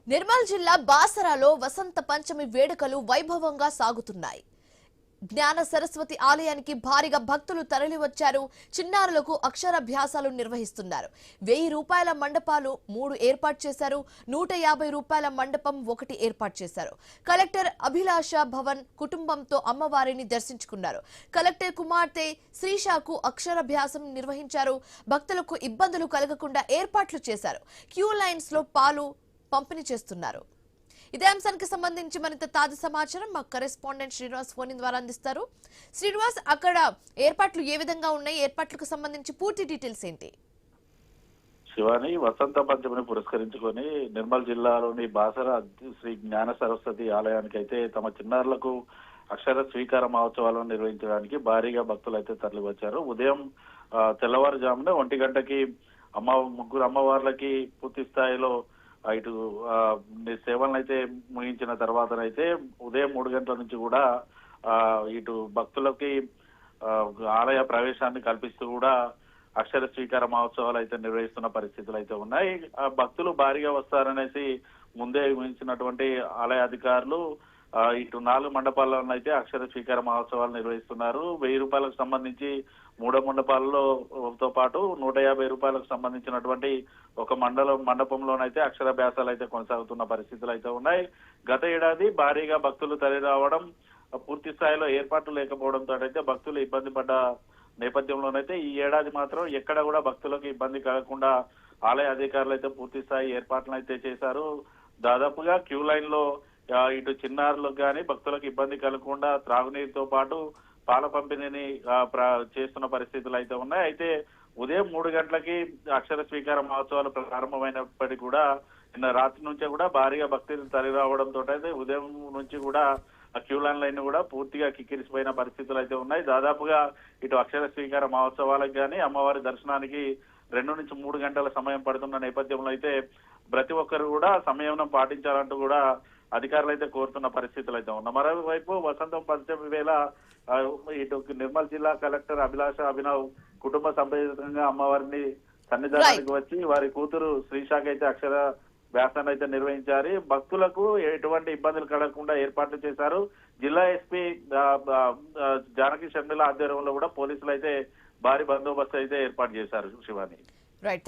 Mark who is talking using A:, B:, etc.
A: నిర్మల్ జిల్లా బాసరాలో వసంత పంచమి వేడుకలు వైభవంగా సాగుతున్నాయి. జ్ఞాన సరస్వతి ఆలయానికి భారీగా భక్తులు తరలివచ్చారు. చిన్నారులకు అక్షరాభ్యాసాలు నిర్వహిస్తున్నారు. 1000 రూపాయల మండపాలు 3 ఏర్పాటు చేశారు. 150 రూపాయల మండపం 1 ఏర్పాటు చేశారు. కలెక్టర్ అభిలాష భవన్ కుటుంబంతో అమ్మవారిని దర్శించుకున్నారు. కలెక్టర్ కుమార్తె శ్రీషాకు అక్షరాభ్యాసం నిర్వహించారు. భక్తులకు ఇబ్బందులు కలగకుండా ఏర్పాట్లు చేశారు. క్యూ లైన్స్ లో పాలు పంపిణీ చేస్తున్నారు. ఇదే అంశానికి సంబంధించి మరింత తాజా సమాచారం మా కరెస్పాండెంట్ శ్రీనివాస్ ఫోన్ ద్వారా అందిస్తారు. శ్రీనివాస్, అక్కడ ఏర్పాట్లు ఏ విధంగా ఉన్నాయి? ఏర్పాట్లకు సంబంధించి పూర్తి డీటెయిల్స్ ఏంటి?
B: శివాని, వసంత పంచమిని పురస్కరించుకొని నిర్మల్ జిల్లాలోని బాసర శ్రీ జ్ఞాన సరస్వతి ఆలయానికి అయితే తమ చిన్నారులకు అక్షర స్వీకార మహోత్సవాలను నిర్వహించడానికి భారీగా భక్తులు అయితే తరలి వచ్చారు. ఉదయం తెల్లవారుజామున 1 గంటకి ముగ్గురు అమ్మవార్లకి పూర్తి స్థాయిలో ఇటు సేవలను అయితే ముగించిన తర్వాతనైతే ఉదయం 3 గంటల నుంచి కూడా ఇటు భక్తులకి ఆలయ ప్రవేశాన్ని కల్పిస్తూ కూడా అక్షర స్వీకార మహోత్సవాలు అయితే నిర్వహిస్తున్న పరిస్థితులు అయితే ఉన్నాయి. భక్తులు భారీగా వస్తారనేసి ముందే ఊహించినటువంటి ఆలయ అధికారులు ఇటు 4 మండపాలను అయితే అక్షర స్వీకార మహోత్సవాలు నిర్వహిస్తున్నారు. 1000 రూపాయలకు సంబంధించి 3 మండపాలతో పాటు 150 రూపాయలకు సంబంధించినటువంటి ఒక మండపంలోనైతే అక్షరాభ్యాసాలు అయితే కొనసాగుతున్న పరిస్థితులు అయితే ఉన్నాయి. గత ఏడాది భారీగా భక్తులు తరలి రావడం, పూర్తి స్థాయిలో ఏర్పాట్లు లేకపోవడంతో అయితే భక్తులు ఇబ్బంది పడ్డ నేపథ్యంలోనైతే ఈ ఏడాది మాత్రం ఎక్కడ కూడా భక్తులకు ఇబ్బంది కలగకుండా ఆలయ అధికారులు అయితే పూర్తి స్థాయి ఏర్పాట్లను అయితే చేశారు. దాదాపుగా క్యూ లైన్ లో ఇటు చిన్నారులకు కానీ భక్తులకు ఇబ్బంది కలగకుండా త్రాగునీరుతో పాటు పాల పంపిణీని చేస్తున్న పరిస్థితులు అయితే ఉన్నాయి. అయితే ఉదయం 3 గంటలకి అక్షర స్వీకార మహోత్సవాలు ప్రారంభమైనప్పటికీ కూడా నిన్న రాత్రి నుంచే కూడా భారీగా భక్తులు తరలి రావడంతో అయితే ఉదయం నుంచి కూడా ఆ క్యూ లైన్ కూడా పూర్తిగా కిక్కిరిసిపోయిన పరిస్థితులు అయితే ఉన్నాయి. దాదాపుగా ఇటు అక్షర స్వీకార మహోత్సవాలకు కానీ అమ్మవారి దర్శనానికి 2 నుంచి 3 గంటల సమయం పడుతున్న నేపథ్యంలో అయితే ప్రతి ఒక్కరు కూడా సంయమనం పాటించాలంటూ కూడా అధికారులు అయితే కోరుతున్న పరిస్థితులు అయితే ఉన్నాయి. మరోవైపు వసంతం పంచమి వేళ ఇటు నిర్మల్ జిల్లా కలెక్టర్ అభిలాష అభినవ్ కుటుంబ సమేతంగా అమ్మవారిని సన్నిధానానికి వచ్చి వారి కూతురు శ్రీషాకి అయితే అక్షర వ్యాసాన్ని అయితే నిర్వహించారు. భక్తులకు ఎటువంటి ఇబ్బందులు కలగకుండా ఏర్పాట్లు చేశారు. జిల్లా ఎస్పీ జానకి షర్మిల ఆధ్వర్యంలో కూడా పోలీసులు అయితే భారీ బందోబస్తు అయితే ఏర్పాటు చేశారు. శివాని.
A: రైట్.